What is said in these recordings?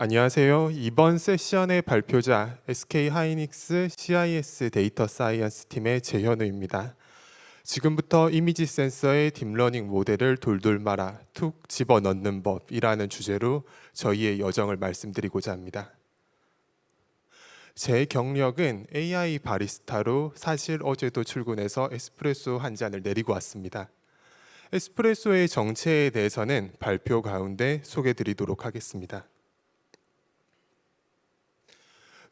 안녕하세요. 이번 세션의 발표자 SK 하이닉스 CIS 데이터 사이언스 팀의 재현우입니다. 지금부터 이미지 센서의 딥러닝 모델을 돌돌 말아 툭 집어넣는 법이라는 주제로 저희의 여정을 말씀드리고자 합니다. 제 경력은 AI 바리스타로 사실 어제도 출근해서 에스프레소 한 잔을 내리고 왔습니다. 에스프레소의 정체에 대해서는 발표 가운데 소개드리도록 하겠습니다.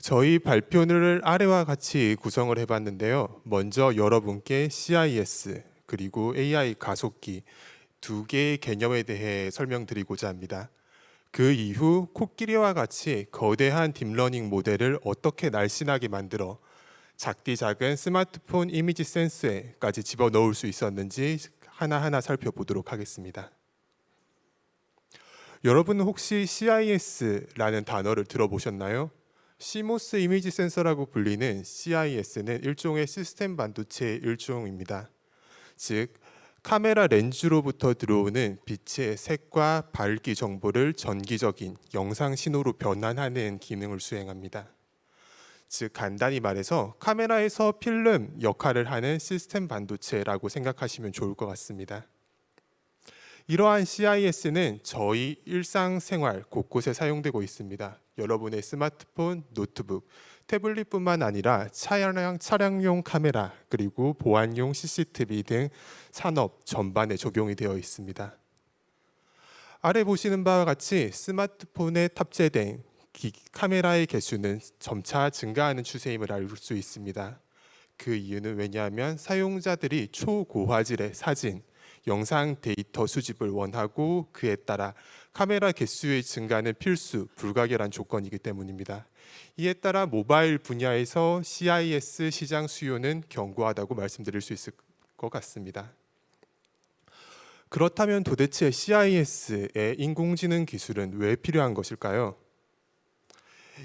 저희 발표를 아래와 같이 구성을 해봤는데요. 먼저 여러분께 CIS 그리고 AI 가속기 두 개의 개념에 대해 설명드리고자 합니다. 그 이후 코끼리와 같이 거대한 딥러닝 모델을 어떻게 날씬하게 만들어 작디 작은 스마트폰 이미지 센서에까지 집어넣을 수 있었는지 하나하나 살펴보도록 하겠습니다. 여러분은 혹시 CIS라는 단어를 들어보셨나요? CMOS 이미지 센서라고 불리는 CIS는 일종의 시스템 반도체의 일종입니다. 즉, 카메라 렌즈로부터 들어오는 빛의 색과 밝기 정보를 전기적인 영상 신호로 변환하는 기능을 수행합니다. 즉, 간단히 말해서 카메라에서 필름 역할을 하는 시스템 반도체라고 생각하시면 좋을 것 같습니다. 이러한 CIS는 저희 일상생활 곳곳에 사용되고 있습니다. 여러분의 스마트폰, 노트북, 태블릿뿐만 아니라 차량용 카메라, 그리고 보안용 CCTV 등 산업 전반에 적용이 되어 있습니다. 아래 보시는 바와 같이 스마트폰에 탑재된 카메라의 개수는 점차 증가하는 추세임을 알 수 있습니다. 그 이유는 왜냐하면 사용자들이 초고화질의 사진, 영상 데이터 수집을 원하고 그에 따라 카메라 개수의 증가는 필수, 불가결한 조건이기 때문입니다. 이에 따라 모바일 분야에서 CIS 시장 수요는 견고하다고 말씀드릴 수 있을 것 같습니다. 그렇다면 도대체 CIS의 인공지능 기술은 왜 필요한 것일까요?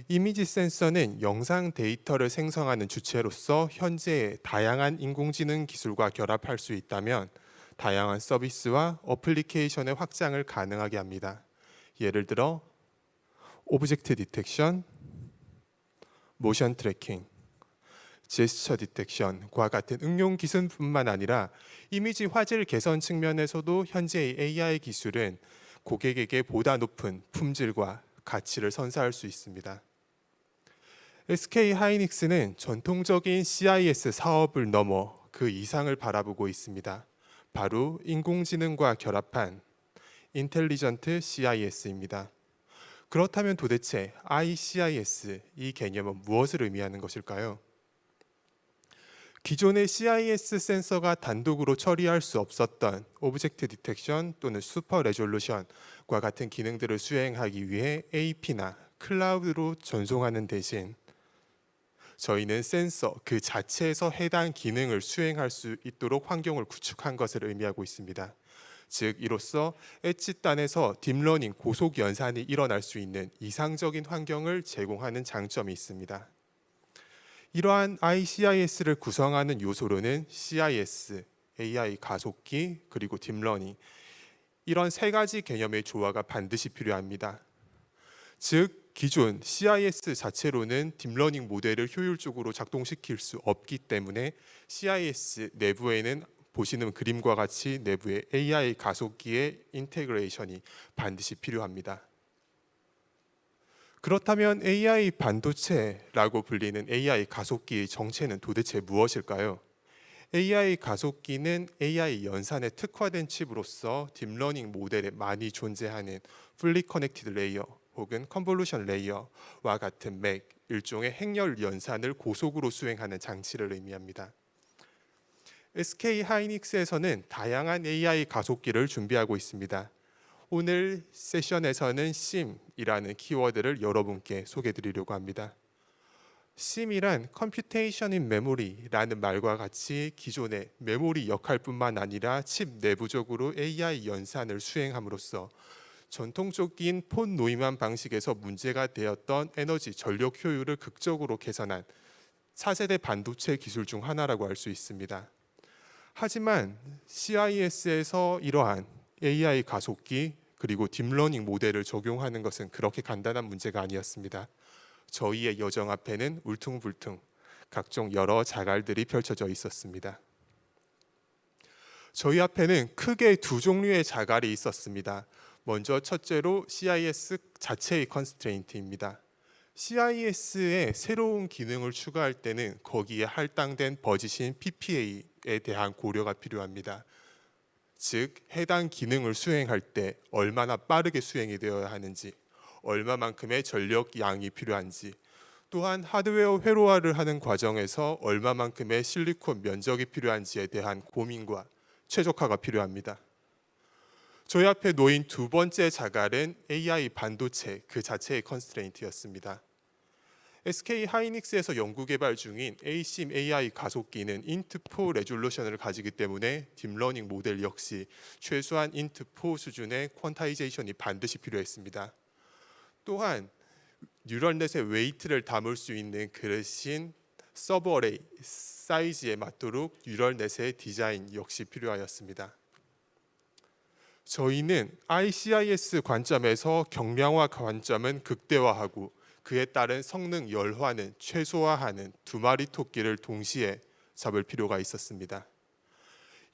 이미지 센서는 영상 데이터를 생성하는 주체로서 현재의 다양한 인공지능 기술과 결합할 수 있다면 다양한 서비스와 어플리케이션의 확장을 가능하게 합니다. 예를 들어 오브젝트 디텍션, 모션 트래킹, 제스처 디텍션과 같은 응용 기술뿐만 아니라 이미지 화질 개선 측면에서도 현재의 AI 기술은 고객에게 보다 높은 품질과 가치를 선사할 수 있습니다. SK 하이닉스는 전통적인 CIS 사업을 넘어 그 이상을 바라보고 있습니다. 바로 인공지능과 결합한 인텔리전트 CIS입니다. 그렇다면 도대체 ICIS, 이 개념은 무엇을 의미하는 것일까요? 기존의 CIS 센서가 단독으로 처리할 수 없었던 오브젝트 디텍션 또는 슈퍼 레졸루션과 같은 기능들을 수행하기 위해 AP나 클라우드로 전송하는 대신 저희는 센서 그 자체에서 해당 기능을 수행할 수 있도록 환경을 구축한 것을 의미하고 있습니다. 즉 이로써 엣지단에서 딥러닝 고속 연산이 일어날 수 있는 이상적인 환경을 제공하는 장점이 있습니다. 이러한 ICIS를 구성하는 요소로는 CIS, AI 가속기, 그리고 딥러닝, 이런 세 가지 개념의 조화가 반드시 필요합니다. 즉 기존 CIS 자체로는 딥러닝 모델을 효율적으로 작동시킬 수 없기 때문에 CIS 내부에는 보시는 그림과 같이 내부에 AI 가속기의 인테그레이션이 반드시 필요합니다. 그렇다면 AI 반도체라고 불리는 AI 가속기의 정체는 도대체 무엇일까요? AI 가속기는 AI 연산에 특화된 칩으로서 딥러닝 모델에 많이 존재하는 풀리 커넥티드 레이어 혹은 컨볼루션 레이어와 같은 맥, 일종의 행렬 연산을 고속으로 수행하는 장치를 의미합니다. SK 하이닉스에서는 다양한 AI 가속기를 준비하고 있습니다. 오늘 세션에서는 SIM이라는 키워드를 여러분께 소개해드리려고 합니다. SIM이란 Computation in Memory라는 말과 같이 기존의 메모리 역할뿐만 아니라 칩 내부적으로 AI 연산을 수행함으로써 전통적인 폰 노이만 방식에서 문제가 되었던 에너지 전력 효율을 극적으로 개선한 차세대 반도체 기술 중 하나라고 할 수 있습니다. 하지만 CIS에서 이러한 AI 가속기 그리고 딥러닝 모델을 적용하는 것은 그렇게 간단한 문제가 아니었습니다. 저희의 여정 앞에는 울퉁불퉁 각종 여러 자갈들이 펼쳐져 있었습니다. 저희 앞에는 크게 두 종류의 자갈이 있었습니다. 먼저 첫째로 CIS 자체의 컨스트레인트입니다. CIS에 새로운 기능을 추가할 때는 거기에 할당된 버짓인 PPA에 대한 고려가 필요합니다. 즉, 해당 기능을 수행할 때 얼마나 빠르게 수행이 되어야 하는지, 얼마만큼의 전력 양이 필요한지, 또한 하드웨어 회로화를 하는 과정에서 얼마만큼의 실리콘 면적이 필요한지에 대한 고민과 최적화가 필요합니다. 저희 앞에 놓인 두 번째 자갈은 AI 반도체 그 자체의 컨스트레인트였습니다. SK 하이닉스에서 연구 개발 중인 ASIM AI 가속기는 인트4 레졸루션을 가지기 때문에 딥러닝 모델 역시 최소한 인트4 수준의 퀀타이제이션이 반드시 필요했습니다. 또한 뉴럴넷의 웨이트를 담을 수 있는 그릇인 서브 어레이 사이즈에 맞도록 뉴럴넷의 디자인 역시 필요하였습니다. 저희는 ICIS 관점에서 경량화 관점은 극대화하고 그에 따른 성능 열화는 최소화하는 두 마리 토끼를 동시에 잡을 필요가 있었습니다.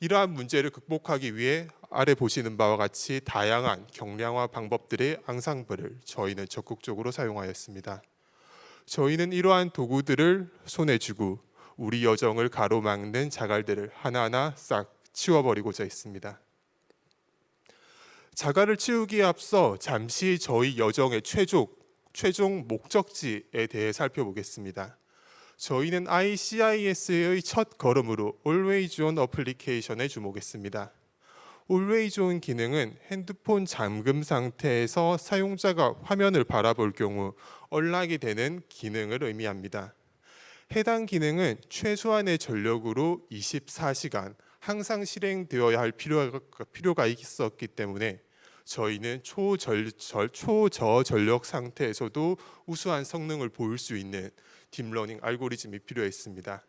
이러한 문제를 극복하기 위해 아래 보시는 바와 같이 다양한 경량화 방법들의 앙상블을 저희는 적극적으로 사용하였습니다. 저희는 이러한 도구들을 손에 쥐고 우리 여정을 가로막는 자갈들을 하나하나 싹 치워버리고자 했습니다. 자갈을 치우기에 앞서 잠시 저희 여정의 최종 목적지에 대해 살펴보겠습니다. 저희는 ICIS의 첫 걸음으로 Always On 어플리케이션에 주목했습니다. Always On 기능은 핸드폰 잠금 상태에서 사용자가 화면을 바라볼 경우 언락이 되는 기능을 의미합니다. 해당 기능은 최소한의 전력으로 24시간 항상 실행되어야 할 필요가 있었기 때문에 저희는 초저전력 상태에서도 우수한 성능을 보일 수 있는 딥러닝 알고리즘이 필요했습니다.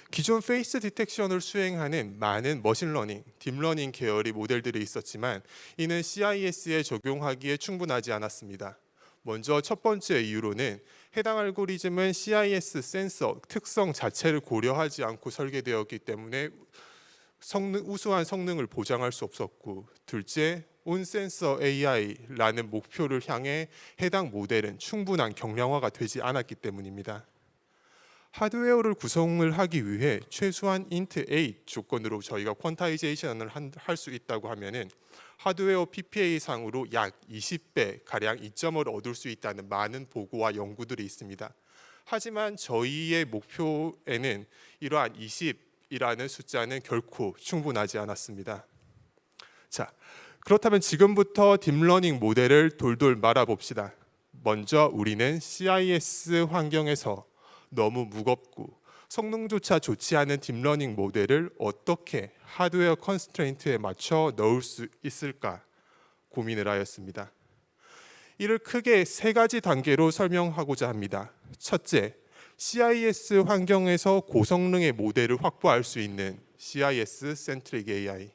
기존 페이스 디텍션을 수행하는 많은 머신러닝, 딥러닝 계열의 모델들이 있었지만 이는 CIS에 적용하기에 충분하지 않았습니다. 먼저 첫 번째 이유로는 해당 알고리즘은 CIS 센서 특성 자체를 고려하지 않고 설계되었기 때문에 우수한 성능을 보장할 수 없었고, 둘째, 온센서 AI라는 목표를 향해 해당 모델은 충분한 경량화가 되지 않았기 때문입니다. 하드웨어를 구성을 하기 위해 최소한 int8 조건으로 저희가 퀀타이제이션을 할 수 있다고 하면은 하드웨어 PPA 상으로 약 20배 가량 이점을 얻을 수 있다는 많은 보고와 연구들이 있습니다. 하지만 저희의 목표에는 이러한 20이라는 숫자는 결코 충분하지 않았습니다. 자, 그렇다면 지금부터 딥러닝 모델을 돌돌 말아봅시다. 먼저 우리는 CIS 환경에서 너무 무겁고 성능조차 좋지 않은 딥러닝 모델을 어떻게 하드웨어 컨스트레인트에 맞춰 넣을 수 있을까 고민을 하였습니다. 이를 크게 세 가지 단계로 설명하고자 합니다. 첫째, CIS 환경에서 고성능의 모델을 확보할 수 있는 CIS 센트릭 AI.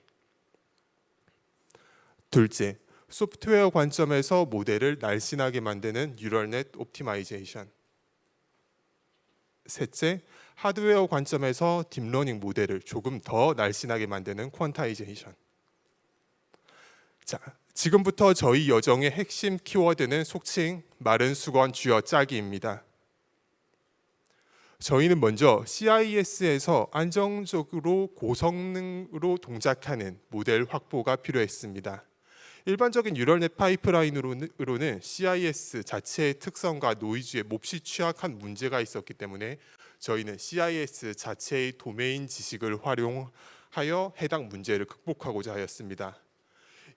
둘째, 소프트웨어 관점에서 모델을 날씬하게 만드는 뉴럴넷 옵티마이제이션. 셋째, 하드웨어 관점에서 딥러닝 모델을 조금 더 날씬하게 만드는 퀀타이제이션. 자, 지금부터 저희 여정의 핵심 키워드는 속칭 마른 수건 쥐어 짜기입니다. 저희는 먼저 CIS에서 안정적으로 고성능으로 동작하는 모델 확보가 필요했습니다. 일반적인 뉴럴넷 파이프라인으로는 CIS 자체의 특성과 노이즈에 몹시 취약한 문제가 있었기 때문에 저희는 CIS 자체의 도메인 지식을 활용하여 해당 문제를 극복하고자 하였습니다.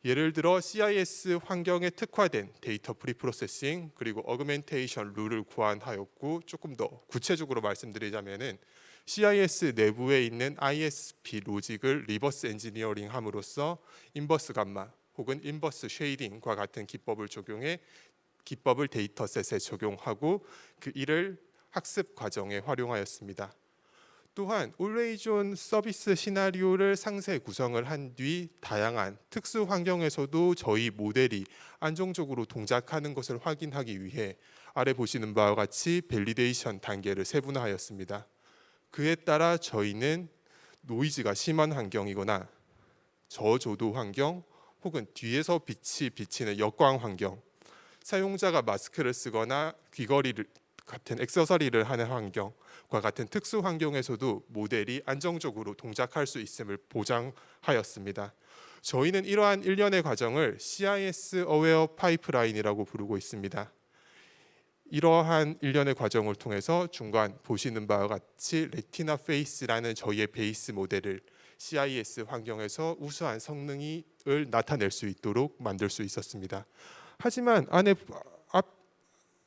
예를 들어 CIS 환경에 특화된 데이터 프리프로세싱 그리고 어그멘테이션 룰을 고안하였고, 조금 더 구체적으로 말씀드리자면은 CIS 내부에 있는 ISP 로직을 리버스 엔지니어링 함으로써 인버스 감마 혹은 인버스 쉐이딩과 같은 기법을 적용해 기법을 데이터셋에 적용하고 그 이를 학습 과정에 활용하였습니다. 또한 Always On 서비스 시나리오를 상세 구성을 한 뒤 다양한 특수 환경에서도 저희 모델이 안정적으로 동작하는 것을 확인하기 위해 아래 보시는 바와 같이 밸리데이션 단계를 세분화하였습니다. 그에 따라 저희는 노이즈가 심한 환경이거나 저조도 환경 혹은 뒤에서 빛이 비치는 역광 환경, 사용자가 마스크를 쓰거나 귀걸이를 같은 액세서리를 하는 환경과 같은 특수 환경에서도 모델이 안정적으로 동작할 수 있음을 보장하였습니다. 저희는 이러한 일련의 과정을 CIS 어웨어 파이프라인이라고 부르고 있습니다. 이러한 일련의 과정을 통해서 중간 보시는 바와 같이 레티나 페이스라는 저희의 베이스 모델을 CIS 환경에서 우수한 성능을 나타낼 수 있도록 만들 수 있었습니다. 하지만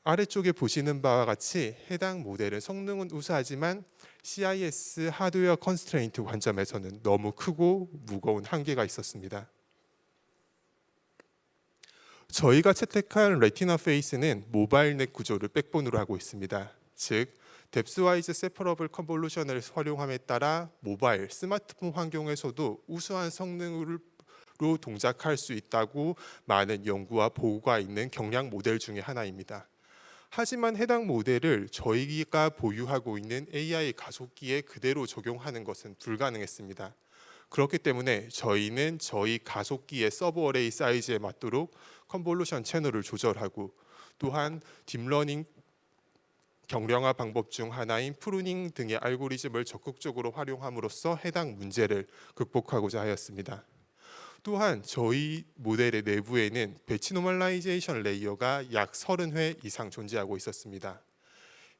아래쪽에 보시는 바와 같이 해당 모델은 성능은 우수하지만 CIS 하드웨어 컨스트레인트 관점에서는 너무 크고 무거운 한계가 있었습니다. 저희가 채택한 레티나 페이스는 모바일 넷 구조를 백본으로 하고 있습니다. 즉 뎁스와이즈 세퍼러블 컨볼루션을 활용함에 따라 모바일, 스마트폰 환경에서도 우수한 성능으로 동작할 수 있다고 많은 연구와 보고가 있는 경량 모델 중에 하나입니다. 하지만 해당 모델을 저희가 보유하고 있는 AI 가속기에 그대로 적용하는 것은 불가능했습니다. 그렇기 때문에 저희는 저희 가속기의 서버 어레이 사이즈에 맞도록 컨볼루션 채널을 조절하고 또한 딥러닝 경량화 방법 중 하나인 프루닝 등의 알고리즘을 적극적으로 활용함으로써 해당 문제를 극복하고자 하였습니다. 또한 저희 모델의 내부에는 배치 노멀라이제이션 레이어가 약 30회 이상 존재하고 있었습니다.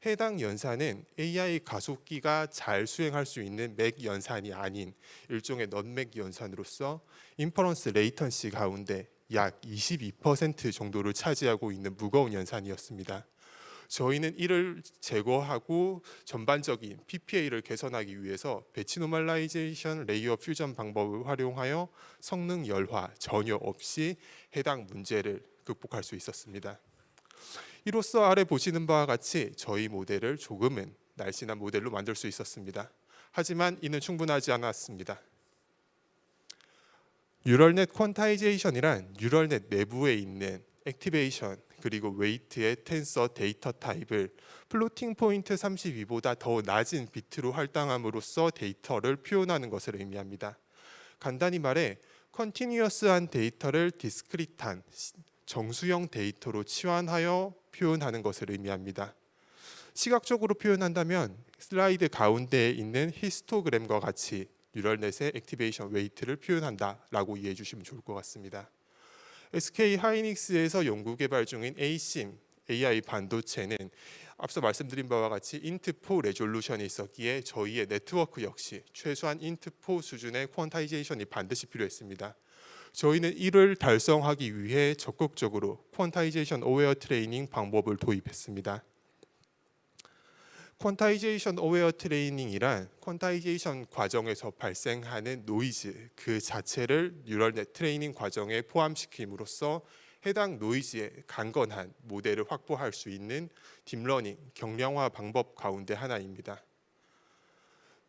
해당 연산은 AI 가속기가 잘 수행할 수 있는 맥 연산이 아닌 일종의 넌맥 연산으로서 인퍼런스 레이턴시 가운데 약 22% 정도를 차지하고 있는 무거운 연산이었습니다. 저희는 이를 제거하고 전반적인 PPA를 개선하기 위해서 배치 노멀라이제이션 레이어 퓨전 방법을 활용하여 성능 열화 전혀 없이 해당 문제를 극복할 수 있었습니다. 이로써 아래 보시는 바와 같이 저희 모델을 조금은 날씬한 모델로 만들 수 있었습니다. 하지만 이는 충분하지 않았습니다. 뉴럴넷 퀀타이제이션이란 뉴럴넷 내부에 있는 액티베이션 그리고 웨이트의 텐서 데이터 타입을 플로팅 포인트 32보다 더 낮은 비트로 할당함으로써 데이터를 표현하는 것을 의미합니다. 간단히 말해 컨티뉴어스한 데이터를 디스크리트한 정수형 데이터로 치환하여 표현하는 것을 의미합니다. 시각적으로 표현한다면 슬라이드 가운데에 있는 히스토그램과 같이 뉴럴넷의 액티베이션 웨이트를 표현한다라고 이해해 주시면 좋을 것 같습니다. SK 하이닉스에서 연구 개발 중인 ASIM AI 반도체는 앞서 말씀드린 바와 같이 인트4 레졸루션이 있었기에 저희의 네트워크 역시 최소한 인트4 수준의 퀀타이제이션이 반드시 필요했습니다. 저희는 이를 달성하기 위해 적극적으로 퀀타이제이션 어웨어 트레이닝 방법을 도입했습니다. 퀀타이제이션 어웨어 트레이닝이란 퀀타이제이션 과정에서 발생하는 노이즈 그 자체를 뉴럴넷 트레이닝 과정에 포함시킴으로써 해당 노이즈에 강건한 모델을 확보할 수 있는 딥러닝 경량화 방법 가운데 하나입니다.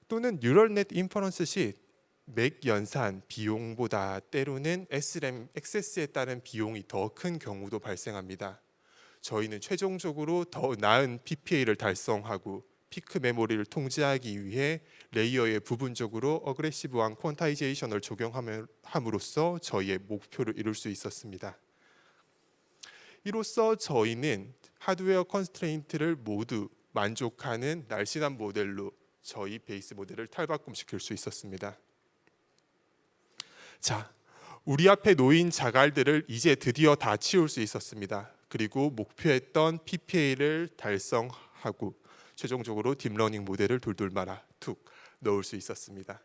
또는 뉴럴넷 인퍼런스 시 맥 연산 비용보다 때로는 SRAM 액세스에 따른 비용이 더 큰 경우도 발생합니다. 저희는 최종적으로 더 나은 PPA를 달성하고 피크 메모리를 통제하기 위해 레이어에 부분적으로 어그레시브한 퀀타이제이션을 적용함으로써 저희의 목표를 이룰 수 있었습니다. 이로써 저희는 하드웨어 컨스트레인트를 모두 만족하는 날씬한 모델로 저희 베이스 모델을 탈바꿈시킬 수 있었습니다. 자, 우리 앞에 놓인 자갈들을 이제 드디어 다 치울 수 있었습니다. 그리고 목표했던 PPA를 달성하고 최종적으로 딥러닝 모델을 돌돌 말아 툭 넣을 수 있었습니다.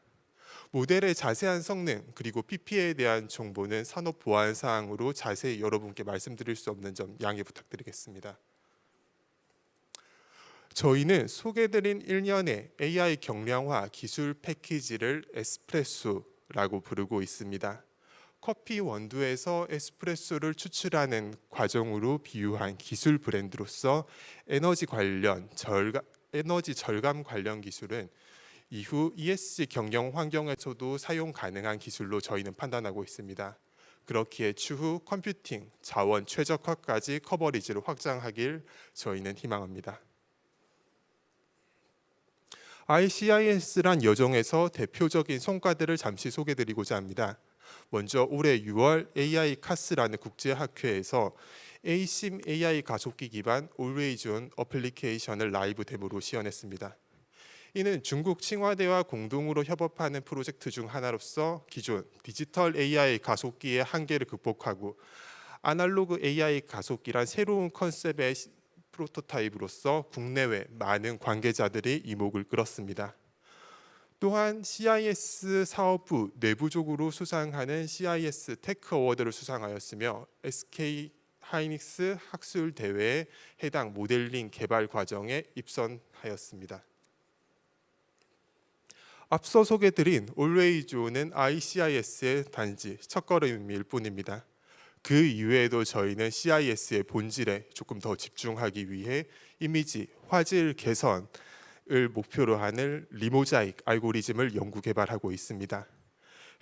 모델의 자세한 성능 그리고 PPA에 대한 정보는 산업 보안 사항으로 자세히 여러분께 말씀드릴 수 없는 점 양해 부탁드리겠습니다. 저희는 소개드린 1년의 AI 경량화 기술 패키지를 에스프레소라고 부르고 있습니다. 커피 원두에서 에스프레소를 추출하는 과정으로 비유한 기술 브랜드로서 에너지 절감 관련 기술은 이후 ESG 경영 환경에서도 사용 가능한 기술로 저희는 판단하고 있습니다. 그렇기에 추후 컴퓨팅, 자원 최적화까지 커버리지를 확장하길 저희는 희망합니다. ICIS란 여정에서 대표적인 성과들을 잠시 소개드리고자 합니다. 먼저 올해 6월 AI 카스라는 국제학회에서 ASIM AI 가속기 기반 Always On 어플리케이션을 라이브 데모로 시연했습니다. 이는 중국 칭화대와 공동으로 협업하는 프로젝트 중 하나로서 기존 디지털 AI 가속기의 한계를 극복하고 아날로그 AI 가속기란 새로운 컨셉의 프로토타입으로서 국내외 많은 관계자들이 이목을 끌었습니다. 또한 CIS 사업부 내부적으로 수상하는 CIS 테크 어워드를 수상하였으며 SK 하이닉스 학술 대회에 해당 모델링 개발 과정에 입선하였습니다. 앞서 소개드린 Always On은 ICIS의 단지 첫걸음일 뿐입니다. 그 이외에도 저희는 CIS의 본질에 조금 더 집중하기 위해 이미지, 화질 개선을 목표로 하는 리모자익 알고리즘을 연구 개발하고 있습니다.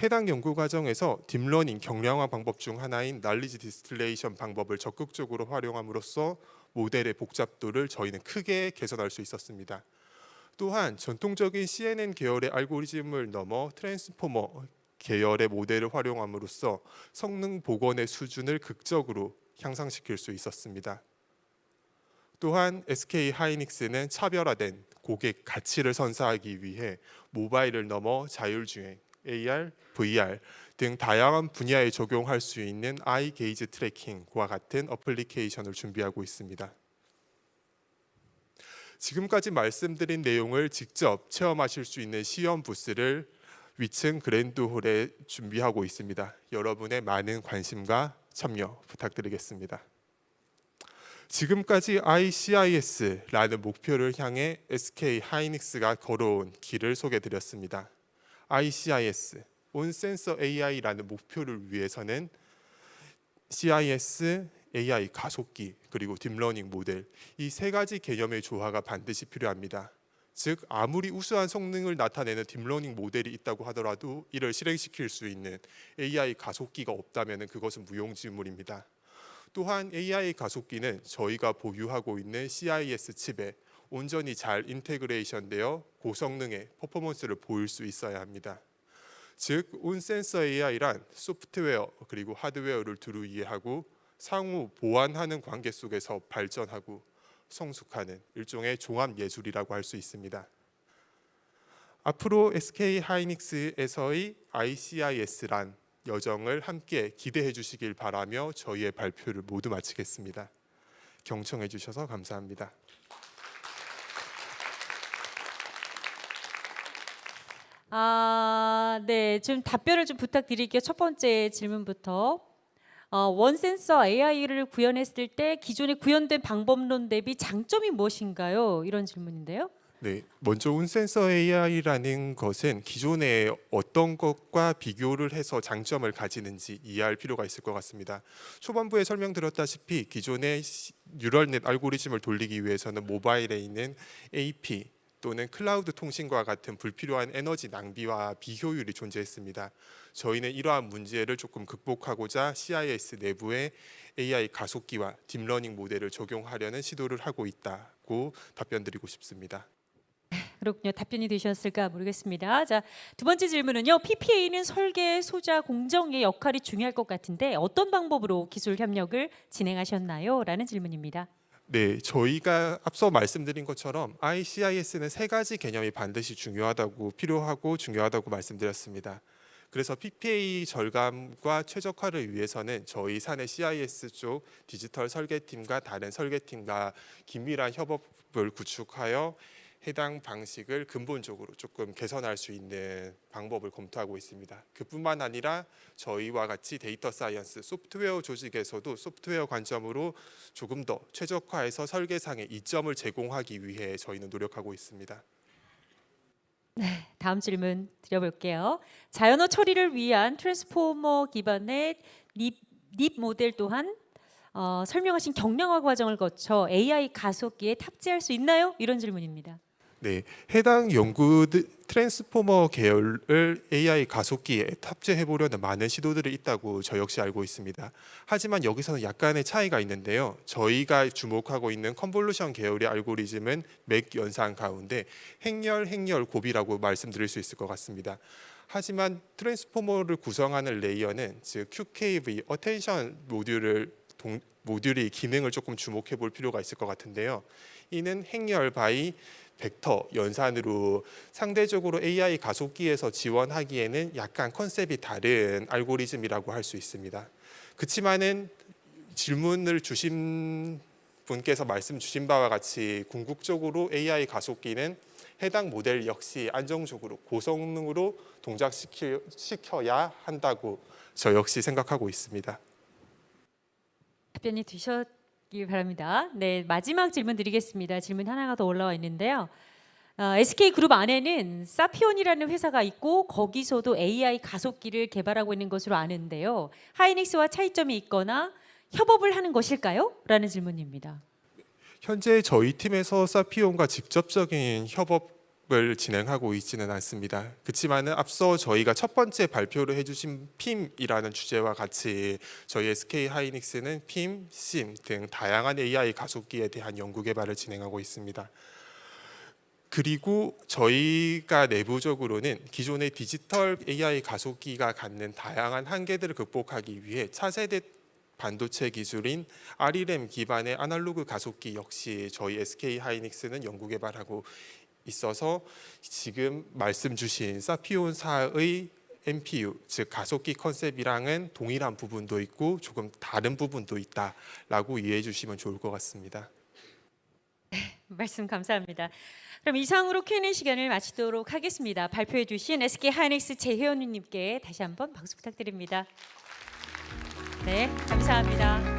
해당 연구 과정에서 딥러닝 경량화 방법 중 하나인 날리지 디스틸레이션 방법을 적극적으로 활용함으로써 모델의 복잡도를 저희는 크게 개선할 수 있었습니다. 또한 전통적인 CNN 계열의 알고리즘을 넘어 트랜스포머 계열의 모델을 활용함으로써 성능 복원의 수준을 극적으로 향상시킬 수 있었습니다. 또한 SK 하이닉스는 차별화된 고객 가치를 선사하기 위해 모바일을 넘어 자율주행, AR, VR 등 다양한 분야에 적용할 수 있는 아이 게이지 트래킹과 같은 어플리케이션을 준비하고 있습니다. 지금까지 말씀드린 내용을 직접 체험하실 수 있는 시연 부스를 위층 그랜드홀에 준비하고 있습니다. 여러분의 많은 관심과 참여 부탁드리겠습니다. 지금까지 ICIS라는 목표를 향해 SK 하이닉스가 걸어온 길을 소개드렸습니다. ICIS, On Sensor AI라는 목표를 위해서는 CIS, AI 가속기, 그리고 딥러닝 모델 이 세 가지 개념의 조화가 반드시 필요합니다. 즉 아무리 우수한 성능을 나타내는 딥러닝 모델이 있다고 하더라도 이를 실행시킬 수 있는 AI 가속기가 없다면 그것은 무용지물입니다. 또한 AI 가속기는 저희가 보유하고 있는 CIS 칩에 온전히 잘 인테그레이션되어 고성능의 퍼포먼스를 보일 수 있어야 합니다. 즉 온센서 AI란 소프트웨어 그리고 하드웨어를 두루 이해하고 상호 보완하는 관계 속에서 발전하고 성숙하는 일종의 종합 예술이라고 할 수 있습니다. 앞으로 SK 하이닉스에서의 ICIS란 여정을 함께 기대해 주시길 바라며 저희의 발표를 모두 마치겠습니다. 경청해 주셔서 감사합니다. 네, 좀 답변을 좀 부탁드릴게요. 첫 번째 질문부터. 원센서 AI를 구현했을 때 기존에 구현된 방법론 대비 장점이 무엇인가요? 이런 질문인데요. 네, 먼저 온센서 AI라는 것은 기존의 어떤 것과 비교를 해서 장점을 가지는지 이해할 필요가 있을 것 같습니다. 초반부에 설명드렸다시피 기존의 뉴럴넷 알고리즘을 돌리기 위해서는 모바일에 있는 AP 또는 클라우드 통신과 같은 불필요한 에너지 낭비와 비효율이 존재했습니다. 저희는 이러한 문제를 조금 극복하고자 CIS 내부에 AI 가속기와 딥러닝 모델을 적용하려는 시도를 하고 있다고 답변드리고 싶습니다. 그렇군요. 답변이 되셨을까 모르겠습니다. 자, 두 번째 질문은요. PPA는 설계, 소자, 공정의 역할이 중요할 것 같은데 어떤 방법으로 기술 협력을 진행하셨나요? 라는 질문입니다. 네, 저희가 앞서 말씀드린 것처럼 ICIS는 세 가지 개념이 반드시 필요하고 중요하다고 말씀드렸습니다. 그래서 PPA 절감과 최적화를 위해서는 저희 사내 CIS 쪽 디지털 설계팀과 다른 설계팀과 긴밀한 협업을 구축하여 해당 방식을 근본적으로 조금 개선할 수 있는 방법을 검토하고 있습니다. 그뿐만 아니라 저희와 같이 데이터 사이언스, 소프트웨어 조직에서도 소프트웨어 관점으로 조금 더 최적화해서 설계상의 이점을 제공하기 위해 저희는 노력하고 있습니다. 네, 다음 질문 드려볼게요. 자연어 처리를 위한 트랜스포머 기반의 립 모델 또한 설명하신 경량화 과정을 거쳐 AI 가속기에 탑재할 수 있나요? 이런 질문입니다. 네, 해당 연구 트랜스포머 계열을 AI 가속기에 탑재해 보려는 많은 시도들이 있다고 저 역시 알고 있습니다. 하지만 여기서는 약간의 차이가 있는데요. 저희가 주목하고 있는 컨볼루션 계열의 알고리즘은 맥 연산 가운데 행렬 곱이라고 말씀드릴 수 있을 것 같습니다. 하지만 트랜스포머를 구성하는 레이어는 즉 QKV 어텐션 모듈의 기능을 조금 주목해 볼 필요가 있을 것 같은데요. 이는 행렬 바이 벡터 연산으로 상대적으로 AI 가속기에서 지원하기에는 약간 컨셉이 다른 알고리즘이라고 할 수 있습니다. 그렇지만은 질문을 주신 분께서 말씀 주신 바와 같이 궁극적으로 AI 가속기는 해당 모델 역시 안정적으로 고성능으로 동작시켜야 한다고 저 역시 생각하고 있습니다. 답변이 되셨길 바랍니다. 네, 마지막 질문 드리겠습니다. 질문 하나가 더 올라와 있는데요. SK 그룹 안에는 사피온이라는 회사가 있고 거기서도 AI 가속기를 개발하고 있는 것으로 아는데요. 하이닉스와 차이점이 있거나 협업을 하는 것일까요? 라는 질문입니다. 현재 저희 팀에서 사피온과 직접적인 협업을 진행하고 있지는 않습니다. 그렇지만은 앞서 저희가 첫 번째 발표를 해주신 PIM이라는 주제와 같이 저희 SK 하이닉스는 PIM, SIM 등 다양한 AI 가속기에 대한 연구 개발을 진행하고 있습니다. 그리고 저희가 내부적으로는 기존의 디지털 AI 가속기가 갖는 다양한 한계들을 극복하기 위해 차세대 반도체 기술인 RRAM 기반의 아날로그 가속기 역시 저희 SK 하이닉스는 연구 개발하고 있어서 지금 말씀 주신 사피온사의 NPU 즉 가속기 컨셉이랑은 동일한 부분도 있고 조금 다른 부분도 있다라고 이해해 주시면 좋을 것 같습니다. 말씀 감사합니다. 그럼 이상으로 Q&A 시간을 마치도록 하겠습니다. 발표해 주신 SK 하이닉스 재혜원 님께 다시 한번 박수 부탁드립니다. 네, 감사합니다.